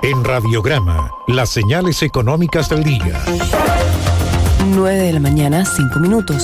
En Radiograma, las señales económicas del día. 9 de la mañana, 5 minutos.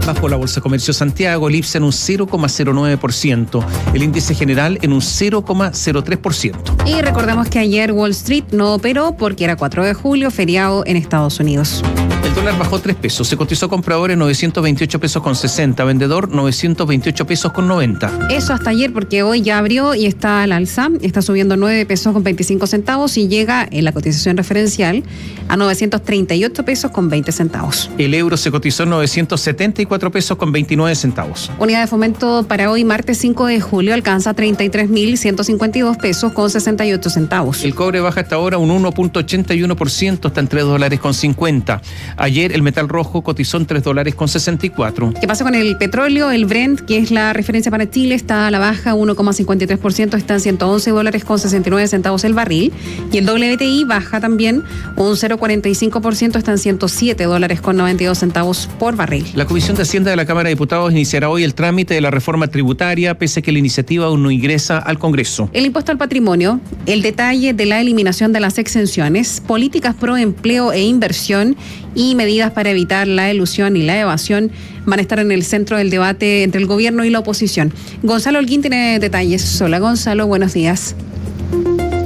Bajo la Bolsa de Comercio Santiago, el IPSA en un 0,09%, el índice general en un 0,03%. Y recordemos que ayer Wall Street no operó porque era 4 de julio, feriado en Estados Unidos. El dólar bajó 3 pesos, se cotizó comprador en 928 pesos con 60, vendedor 928 pesos con 90. Eso hasta ayer porque hoy ya abrió y está al alza, está subiendo 9 pesos con 25 centavos y llega en la cotización referencial a 938 pesos con 20 centavos. El euro se cotizó en 974 pesos con 29 centavos. Unidad de fomento para hoy, martes 5 de julio, alcanza 33.152 pesos con 68 centavos. El cobre baja hasta ahora un 1.81%, está en $3.50. Ayer el metal rojo cotizó en $3.64. ¿Qué pasa con el petróleo? El Brent, que es la referencia para Chile, está a la baja 1,53%, está en $111.69 el barril. Y el WTI baja también un 0,45%, está en $107.92 por barril. La Comisión de Hacienda de la Cámara de Diputados iniciará hoy el trámite de la reforma tributaria, pese a que la iniciativa aún no ingresa al Congreso. El impuesto al patrimonio, el detalle de la eliminación de las exenciones, políticas pro empleo e inversión y medidas para evitar la elusión y la evasión van a estar en el centro del debate entre el gobierno y la oposición. Gonzalo Holguín tiene detalles. Hola Gonzalo, buenos días.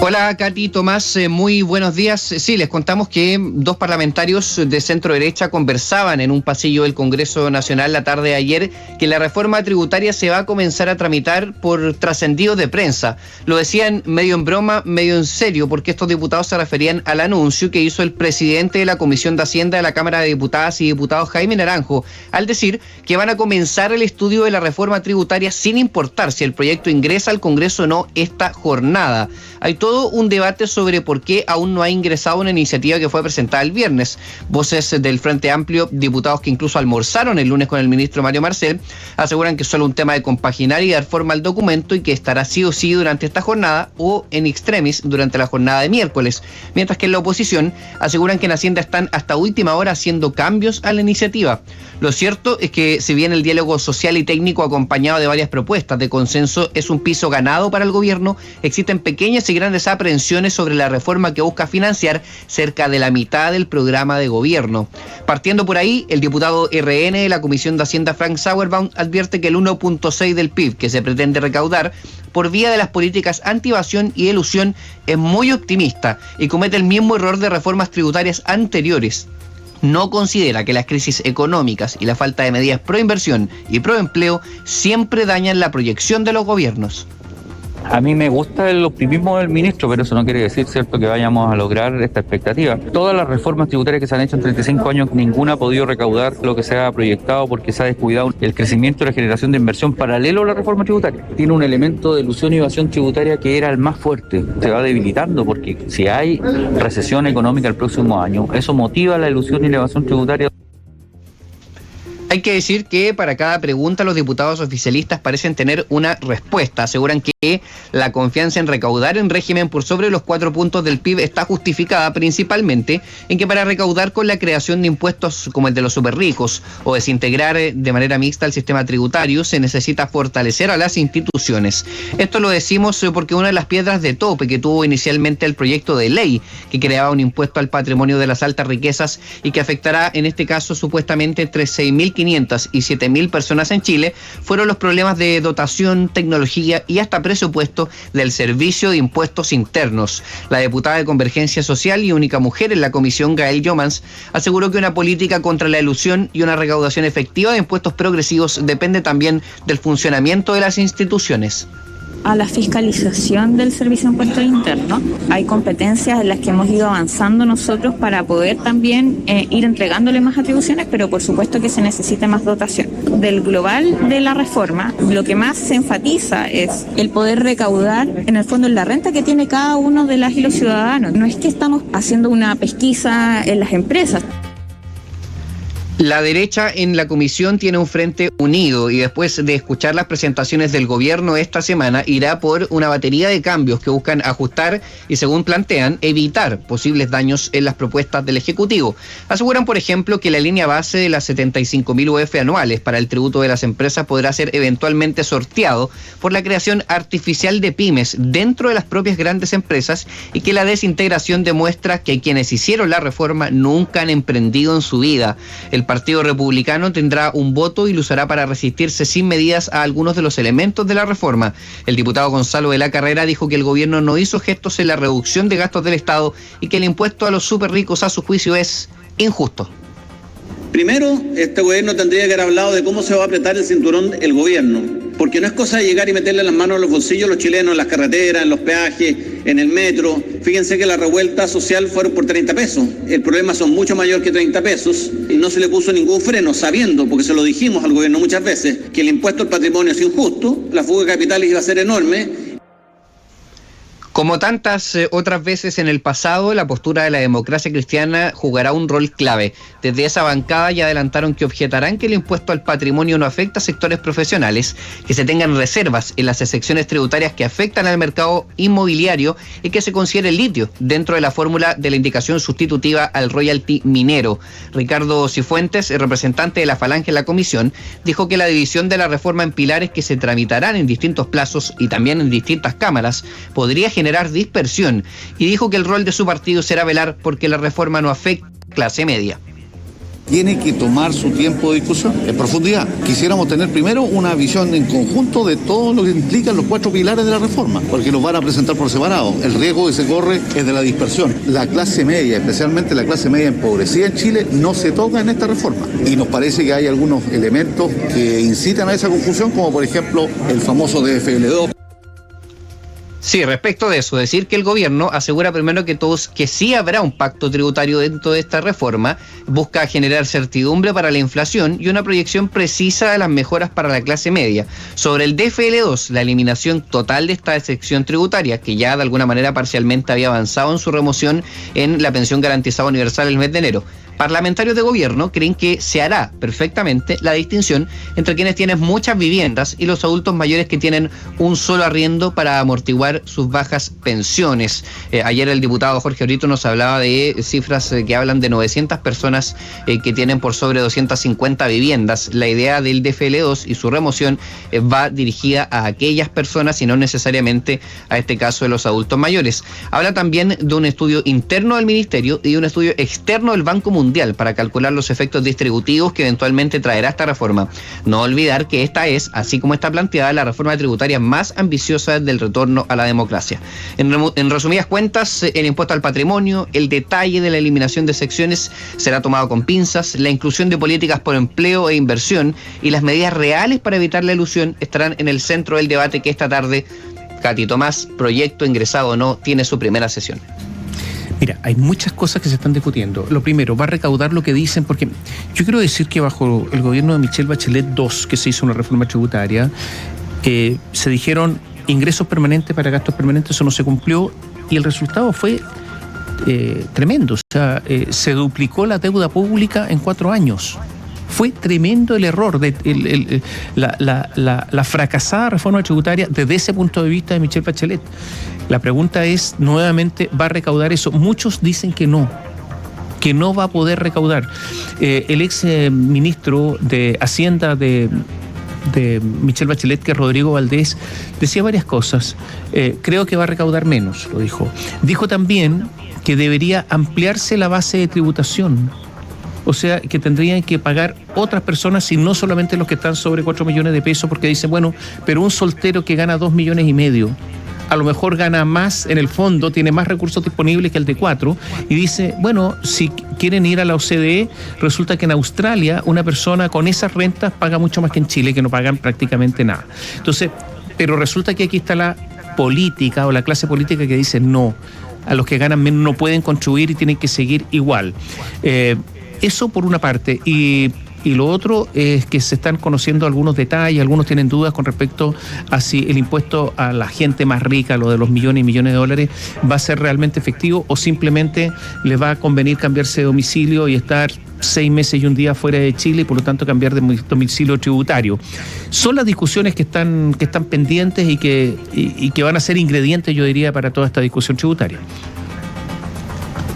Hola Katy, Tomás, muy buenos días. Sí, les contamos que dos parlamentarios de centro derecha conversaban en un pasillo del Congreso Nacional la tarde de ayer que la reforma tributaria se va a comenzar a tramitar por trascendidos de prensa. Lo decían medio en broma, medio en serio, porque estos diputados se referían al anuncio que hizo el presidente de la Comisión de Hacienda de la Cámara de Diputadas y Diputados, Jaime Naranjo, al decir que van a comenzar el estudio de la reforma tributaria sin importar si el proyecto ingresa al Congreso o no esta jornada. Hay todo un debate sobre por qué aún no ha ingresado una iniciativa que fue presentada el viernes. Voces del Frente Amplio, diputados que incluso almorzaron el lunes con el ministro Mario Marcel, aseguran que es solo un tema de compaginar y dar forma al documento y que estará sí o sí durante esta jornada o en extremis durante la jornada de miércoles. Mientras que en la oposición aseguran que en Hacienda están hasta última hora haciendo cambios a la iniciativa. Lo cierto es que si bien el diálogo social y técnico acompañado de varias propuestas de consenso es un piso ganado para el gobierno, existen pequeñas y grandes aprensiones sobre la reforma que busca financiar cerca de la mitad del programa de gobierno. Partiendo por ahí, el diputado RN de la Comisión de Hacienda, Frank Sauerbaum, advierte que el 1.6 del PIB que se pretende recaudar por vía de las políticas anti-evasión y elusión es muy optimista y comete el mismo error de reformas tributarias anteriores. No considera que las crisis económicas y la falta de medidas pro inversión y pro empleo siempre dañan la proyección de los gobiernos. A mí me gusta el optimismo del ministro, pero eso no quiere decir, cierto, que vayamos a lograr esta expectativa. Todas las reformas tributarias que se han hecho en 35 años, ninguna ha podido recaudar lo que se ha proyectado porque se ha descuidado el crecimiento y la generación de inversión paralelo a la reforma tributaria. Tiene un elemento de elusión y evasión tributaria que era el más fuerte. Se va debilitando porque si hay recesión económica el próximo año, eso motiva la elusión y la evasión tributaria. Hay que decir que para cada pregunta los diputados oficialistas parecen tener una respuesta. Aseguran que la confianza en recaudar en régimen por sobre los 4 puntos del PIB está justificada principalmente en que para recaudar con la creación de impuestos como el de los superricos o desintegrar de manera mixta el sistema tributario se necesita fortalecer a las instituciones. Esto lo decimos porque una de las piedras de tope que tuvo inicialmente el proyecto de ley que creaba un impuesto al patrimonio de las altas riquezas y que afectará en este caso supuestamente entre 6.500 y 7.000 personas en Chile fueron los problemas de dotación, tecnología y hasta presupuesto del Servicio de Impuestos Internos. La diputada de Convergencia Social y única mujer en la comisión, Gael Jomans, aseguró que una política contra la elusión y una recaudación efectiva de impuestos progresivos depende también del funcionamiento de las instituciones. A la fiscalización del Servicio de Impuestos Internos. Hay competencias en las que hemos ido avanzando nosotros para poder también ir entregándole más atribuciones, pero por supuesto que se necesita más dotación. Del global de la reforma, lo que más se enfatiza es el poder recaudar en el fondo en la renta que tiene cada uno de las y los ciudadanos. No es que estamos haciendo una pesquisa en las empresas. La derecha en la comisión tiene un frente unido y después de escuchar las presentaciones del gobierno esta semana irá por una batería de cambios que buscan ajustar y, según plantean, evitar posibles daños en las propuestas del Ejecutivo. Aseguran, por ejemplo, que la línea base de las 75.000 UF anuales para el tributo de las empresas podrá ser eventualmente sorteado por la creación artificial de pymes dentro de las propias grandes empresas y que la desintegración demuestra que quienes hicieron la reforma nunca han emprendido en su vida. El Partido Republicano tendrá un voto y lo usará para resistirse sin medidas a algunos de los elementos de la reforma. El diputado Gonzalo de la Carrera dijo que el gobierno no hizo gestos en la reducción de gastos del Estado y que el impuesto a los súper ricos, a su juicio, es injusto. Primero, este gobierno tendría que haber hablado de cómo se va a apretar el cinturón el gobierno, porque no es cosa de llegar y meterle las manos en los bolsillos a los chilenos en las carreteras, en los peajes, en el metro. Fíjense que la revuelta social fueron por 30 pesos. El problema son mucho mayor que 30 pesos y no se le puso ningún freno, sabiendo, porque se lo dijimos al gobierno muchas veces, que el impuesto al patrimonio es injusto, la fuga de capitales iba a ser enorme. Como tantas otras veces en el pasado, la postura de la democracia cristiana jugará un rol clave. Desde esa bancada ya adelantaron que objetarán que el impuesto al patrimonio no afecta a sectores profesionales, que se tengan reservas en las excepciones tributarias que afectan al mercado inmobiliario y que se considere el litio dentro de la fórmula de la indicación sustitutiva al royalty minero. Ricardo Cifuentes, representante de la Falange en la comisión, dijo que la división de la reforma en pilares que se tramitarán en distintos plazos y también en distintas cámaras podría generar dispersión y dijo que el rol de su partido será velar porque la reforma no afecte a la clase media. Tiene que tomar su tiempo de discusión en profundidad. Quisiéramos tener primero una visión en conjunto de todo lo que implican los 4 pilares de la reforma, porque los van a presentar por separado. El riesgo que se corre es de la dispersión. La clase media, especialmente la clase media empobrecida en Chile, no se toca en esta reforma. Y nos parece que hay algunos elementos que incitan a esa confusión, como por ejemplo el famoso DFL2. Sí, respecto de eso, decir que el gobierno asegura primero que sí habrá un pacto tributario dentro de esta reforma, busca generar certidumbre para la inflación y una proyección precisa de las mejoras para la clase media. Sobre el DFL2, la eliminación total de esta excepción tributaria, que ya de alguna manera parcialmente había avanzado en su remoción en la pensión garantizada universal el mes de enero. Parlamentarios de gobierno creen que se hará perfectamente la distinción entre quienes tienen muchas viviendas y los adultos mayores que tienen un solo arriendo para amortiguar sus bajas pensiones. Ayer el diputado Jorge Brito nos hablaba de cifras que hablan de 900 personas que tienen por sobre 250 viviendas. La idea del DFL2 y su remoción va dirigida a aquellas personas y no necesariamente a este caso de los adultos mayores. Habla también de un estudio interno del ministerio y de un estudio externo del Banco Mundial para calcular los efectos distributivos que eventualmente traerá esta reforma. No olvidar que esta es, así como está planteada, la reforma tributaria más ambiciosa del retorno a la democracia. En resumidas cuentas, el impuesto al patrimonio, el detalle de la eliminación de secciones será tomado con pinzas, la inclusión de políticas por empleo e inversión y las medidas reales para evitar la elusión estarán en el centro del debate que esta tarde, Katy Tomás, proyecto ingresado o no, tiene su primera sesión. Mira, hay muchas cosas que se están discutiendo. Lo primero, va a recaudar lo que dicen, porque yo quiero decir que bajo el gobierno de Michelle Bachelet II, que se hizo una reforma tributaria, se dijeron ingresos permanentes para gastos permanentes, eso no se cumplió y el resultado fue tremendo. O sea, se duplicó la deuda pública en 4 años. Fue tremendo el error, la fracasada reforma tributaria desde ese punto de vista de Michelle Bachelet. La pregunta es, nuevamente, ¿va a recaudar eso? Muchos dicen que no va a poder recaudar. El ex ministro de Hacienda de Michelle Bachelet, que es Rodrigo Valdés, decía varias cosas. Creo que va a recaudar menos, lo dijo. Dijo también que debería ampliarse la base de tributación. O sea, que tendrían que pagar otras personas y no solamente los que están sobre 4 millones de pesos, porque dicen, bueno, pero un soltero que gana 2,5 millones, a lo mejor gana más en el fondo, tiene más recursos disponibles que el de 4, y dice, bueno, si quieren ir a la OCDE, resulta que en Australia una persona con esas rentas paga mucho más que en Chile, que no pagan prácticamente nada. Entonces, pero resulta que aquí está la política o la clase política que dice, no, a los que ganan menos no pueden contribuir y tienen que seguir igual. Eso por una parte, y lo otro es que se están conociendo algunos detalles, algunos tienen dudas con respecto a si el impuesto a la gente más rica, lo de los millones y millones de dólares, va a ser realmente efectivo o simplemente les va a convenir cambiarse de domicilio y estar 6 meses y un día fuera de Chile y por lo tanto cambiar de domicilio tributario. Son las discusiones que están pendientes y que van a ser ingredientes, yo diría, para toda esta discusión tributaria.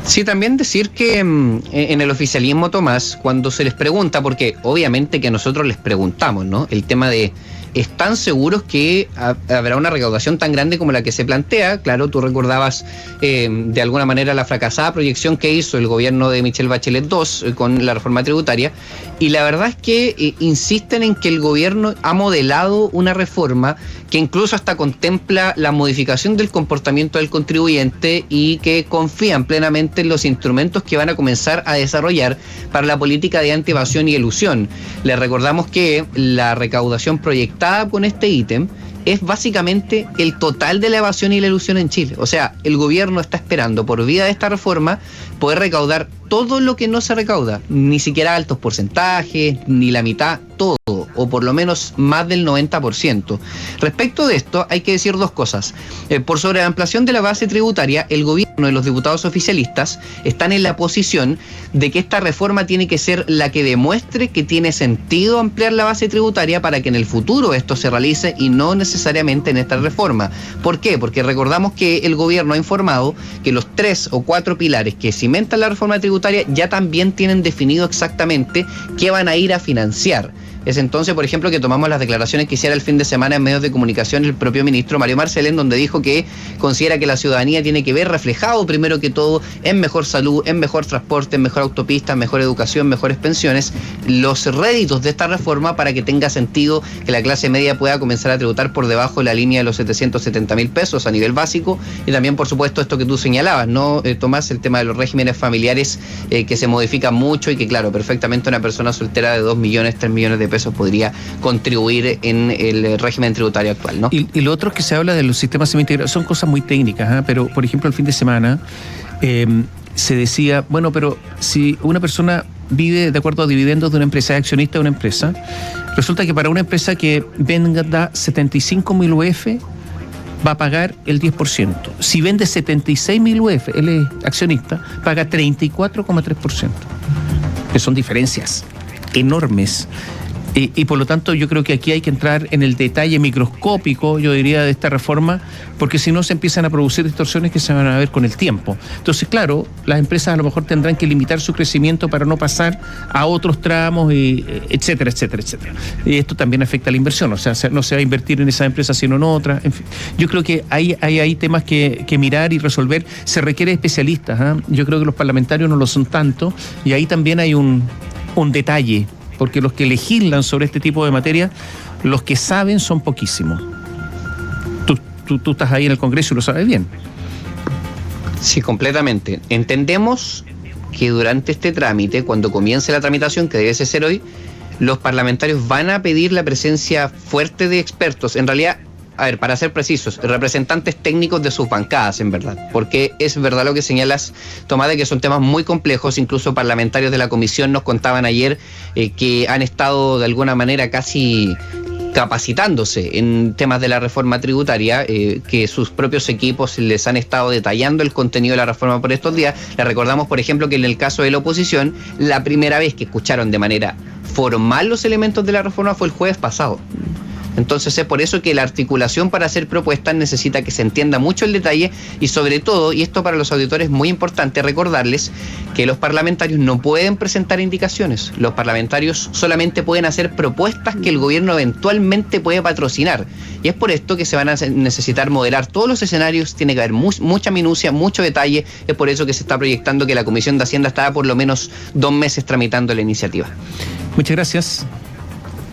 Sí, también decir que en el oficialismo, Tomás, cuando se les pregunta, porque obviamente que nosotros les preguntamos, ¿no? El tema de, ¿están seguros que habrá una recaudación tan grande como la que se plantea? Claro, tú recordabas de alguna manera la fracasada proyección que hizo el gobierno de Michelle Bachelet II con la reforma tributaria, y la verdad es que insisten en que el gobierno ha modelado una reforma que incluso hasta contempla la modificación del comportamiento del contribuyente y que confían plenamente en los instrumentos que van a comenzar a desarrollar para la política de anti-evasión y elusión. Les recordamos que la recaudación proyectada con este ítem es básicamente el total de la evasión y la elusión en Chile. O sea, el gobierno está esperando por vía de esta reforma poder recaudar todo lo que no se recauda, ni siquiera altos porcentajes, ni la mitad, todo, o por lo menos más del 90%. Respecto de esto, hay que decir dos cosas. Por sobre la ampliación de la base tributaria, el gobierno y los diputados oficialistas están en la posición de que esta reforma tiene que ser la que demuestre que tiene sentido ampliar la base tributaria para que en el futuro esto se realice y no necesariamente en esta reforma. ¿Por qué? Porque recordamos que el gobierno ha informado que los 3 o 4 pilares que cimentan la reforma tributaria ya también tienen definido exactamente qué van a ir a financiar. Es entonces, por ejemplo, que tomamos las declaraciones que hiciera el fin de semana en medios de comunicación el propio ministro Mario Marcel, donde dijo que considera que la ciudadanía tiene que ver reflejado primero que todo en mejor salud, en mejor transporte, en mejor autopista, en mejor educación, mejores pensiones, los réditos de esta reforma para que tenga sentido que la clase media pueda comenzar a tributar por debajo de la línea de los 770.000 pesos a nivel básico, y también, por supuesto, esto que tú señalabas, ¿no, Tomás? El tema de los regímenes familiares que se modifican mucho y que, claro, perfectamente una persona soltera de 2 millones, 3 millones de pesos podría contribuir en el régimen tributario actual, ¿no? Y lo otro es que se habla de los sistemas semi-integrados, son cosas muy técnicas, pero por ejemplo el fin de semana se decía, bueno, pero si una persona vive de acuerdo a dividendos de una empresa, es accionista de una empresa, resulta que para una empresa que venda 75.000 UF va a pagar el 10%. Si vende 76.000 UF, él es accionista, paga 34,3%. Que son diferencias enormes. Y por lo tanto yo creo que aquí hay que entrar en el detalle microscópico, yo diría, de esta reforma, porque si no se empiezan a producir distorsiones que se van a ver con el tiempo. Entonces, claro, las empresas a lo mejor tendrán que limitar su crecimiento para no pasar a otros tramos, y etcétera, etcétera, etcétera. Y esto también afecta a la inversión, o sea, no se va a invertir en esa empresa sino en otra. En fin, yo creo que hay temas que mirar y resolver. Se requiere especialistas, Yo creo que los parlamentarios no lo son tanto, y ahí también hay un detalle, porque los que legislan sobre este tipo de materia, los que saben son poquísimos. Tú estás ahí en el Congreso y lo sabes bien. Sí, completamente. Entendemos que durante este trámite, cuando comience la tramitación, que debe ser hoy, los parlamentarios van a pedir la presencia fuerte de expertos. En realidad, a ver, para ser precisos, representantes técnicos de sus bancadas, en verdad, porque es verdad lo que señalas, Tomás, de que son temas muy complejos. Incluso parlamentarios de la comisión nos contaban ayer que han estado de alguna manera casi capacitándose en temas de la reforma tributaria, que sus propios equipos les han estado detallando el contenido de la reforma por estos días. Les recordamos, por ejemplo, que en el caso de la oposición, la primera vez que escucharon de manera formal los elementos de la reforma fue el jueves pasado. Entonces es por eso que la articulación para hacer propuestas necesita que se entienda mucho el detalle, y sobre todo, y esto para los auditores es muy importante recordarles, que los parlamentarios no pueden presentar indicaciones. Los parlamentarios solamente pueden hacer propuestas que el gobierno eventualmente puede patrocinar, y es por esto que se van a necesitar modelar todos los escenarios. Tiene que haber mucha minucia, mucho detalle. Es por eso que se está proyectando que la Comisión de Hacienda estará por lo menos 2 meses tramitando la iniciativa. Muchas gracias.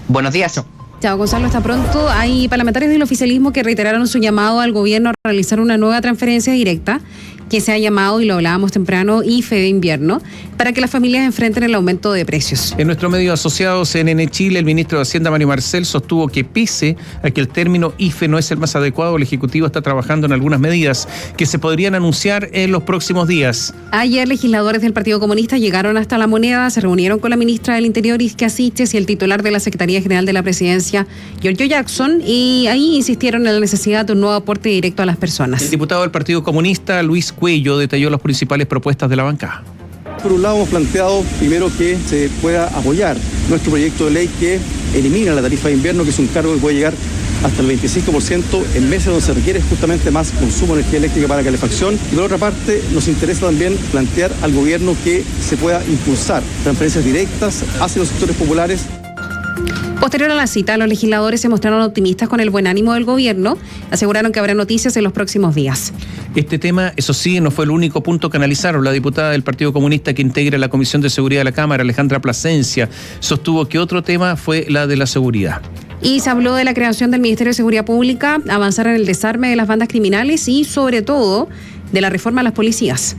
Buenos días. Chao, Gonzalo, hasta pronto. Hay parlamentarios del oficialismo que reiteraron su llamado al gobierno a realizar una nueva transferencia directa, que se ha llamado, y lo hablábamos temprano, IFE de invierno, para que las familias enfrenten el aumento de precios. En nuestro medio asociado CNN Chile, el ministro de Hacienda, Mario Marcel, sostuvo que pese a que el término IFE no es el más adecuado, el Ejecutivo está trabajando en algunas medidas que se podrían anunciar en los próximos días. Ayer, legisladores del Partido Comunista llegaron hasta La Moneda, se reunieron con la ministra del Interior, Isquia Siches, y el titular de la Secretaría General de la Presidencia, Giorgio Jackson, y ahí insistieron en la necesidad de un nuevo aporte directo a las personas. El diputado del Partido Comunista, Luis Cuello, detalló las principales propuestas de la bancada. Por un lado hemos planteado primero que se pueda apoyar nuestro proyecto de ley que elimina la tarifa de invierno, que es un cargo que puede llegar hasta el 25% en meses donde se requiere justamente más consumo de energía eléctrica para calefacción. Y por otra parte, nos interesa también plantear al gobierno que se pueda impulsar transferencias directas hacia los sectores populares. Posterior a la cita, los legisladores se mostraron optimistas con el buen ánimo del gobierno. Aseguraron que habrá noticias en los próximos días. Este tema, eso sí, no fue el único punto que analizaron. La diputada del Partido Comunista que integra la Comisión de Seguridad de la Cámara, Alejandra Plasencia, sostuvo que otro tema fue la de la seguridad. Y se habló de la creación del Ministerio de Seguridad Pública, avanzar en el desarme de las bandas criminales y, sobre todo, de la reforma a las policías.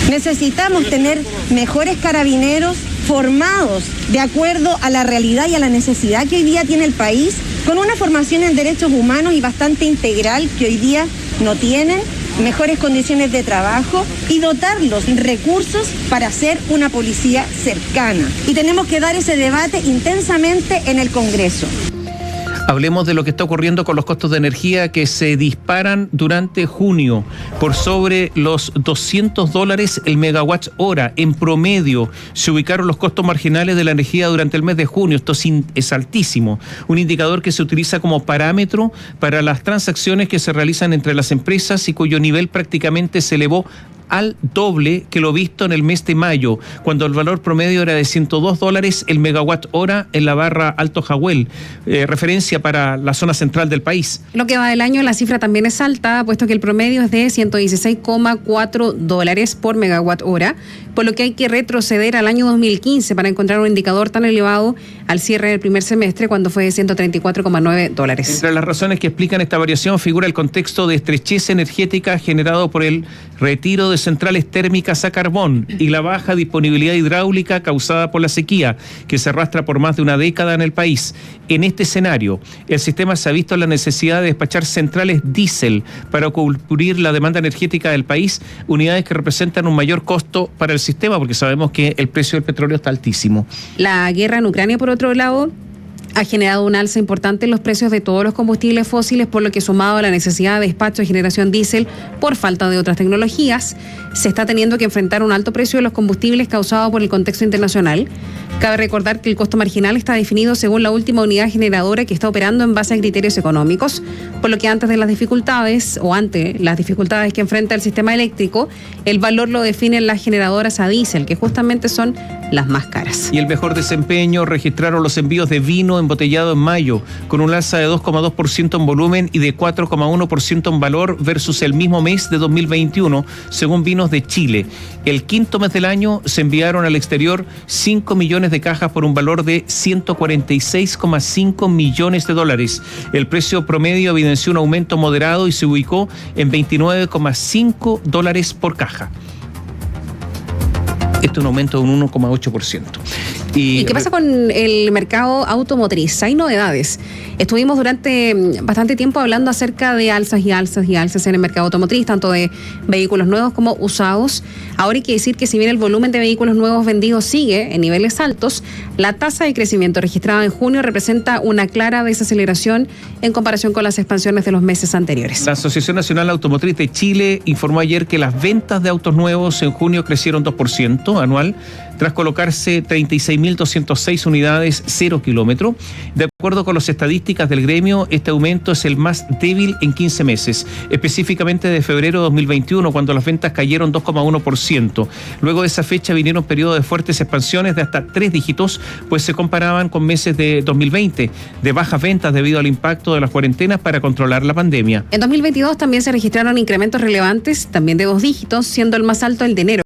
Necesitamos tener mejores carabineros formados de acuerdo a la realidad y a la necesidad que hoy día tiene el país, con una formación en derechos humanos y bastante integral que hoy día no tienen, mejores condiciones de trabajo y dotarlos de recursos para hacer una policía cercana. Y tenemos que dar ese debate intensamente en el Congreso. Hablemos de lo que está ocurriendo con los costos de energía que se disparan durante junio por sobre los $200 el megawatt hora. En promedio se ubicaron los costos marginales de la energía durante el mes de junio. Esto es altísimo. Un indicador que se utiliza como parámetro para las transacciones que se realizan entre las empresas y cuyo nivel prácticamente se elevó al doble que lo visto en el mes de mayo, cuando el valor promedio era de $102 el megawatt hora en la barra Alto Jahuel, referencia para la zona central del país. Lo que va del año, la cifra también es alta, puesto que el promedio es de $116,4 por megawatt hora, por lo que hay que retroceder al año 2015 para encontrar un indicador tan elevado al cierre del primer semestre, cuando fue de $134,9. Entre las razones que explican esta variación figura el contexto de estrechez energética generado por el retiro de centrales térmicas a carbón y la baja disponibilidad hidráulica causada por la sequía, que se arrastra por más de una década en el país. En este escenario, el sistema se ha visto en la necesidad de despachar centrales diésel para cubrir la demanda energética del país, unidades que representan un mayor costo para el sistema, porque sabemos que el precio del petróleo está altísimo. La guerra en Ucrania, por otro lado, ha generado un alza importante en los precios de todos los combustibles fósiles, por lo que, sumado a la necesidad de despacho de generación diésel por falta de otras tecnologías, se está teniendo que enfrentar un alto precio de los combustibles causado por el contexto internacional. Cabe recordar que el costo marginal está definido según la última unidad generadora que está operando en base a criterios económicos, por lo que ante las dificultades que enfrenta el sistema eléctrico, el valor lo definen las generadoras a diésel, que justamente son las más caras. Y el mejor desempeño registraron los envíos de vino embotellado en mayo, con un alza de 2,2% en volumen y de 4,1% en valor versus el mismo mes de 2021, según Vinos de Chile. El quinto mes del año se enviaron al exterior 5 millones de cajas por un valor de $146,5 millones. El precio promedio evidenció un aumento moderado y se ubicó en $29,5 por caja. Esto es un aumento de un 1,8%. ¿Y qué pasa con el mercado automotriz? Hay novedades. Estuvimos durante bastante tiempo hablando acerca de alzas y alzas y alzas en el mercado automotriz, tanto de vehículos nuevos como usados. Ahora hay que decir que si bien el volumen de vehículos nuevos vendidos sigue en niveles altos, la tasa de crecimiento registrada en junio representa una clara desaceleración en comparación con las expansiones de los meses anteriores. La Asociación Nacional Automotriz de Chile informó ayer que las ventas de autos nuevos en junio crecieron 2% anual, tras colocarse 36.206 unidades 0 kilómetro. De acuerdo con las estadísticas del gremio, este aumento es el más débil en 15 meses, específicamente de febrero de 2021, cuando las ventas cayeron 2,1%. Luego de esa fecha vinieron periodos de fuertes expansiones de hasta 3 dígitos, pues se comparaban con meses de 2020, de bajas ventas debido al impacto de las cuarentenas para controlar la pandemia. En 2022 también se registraron incrementos relevantes, también de 2 dígitos, siendo el más alto el de enero,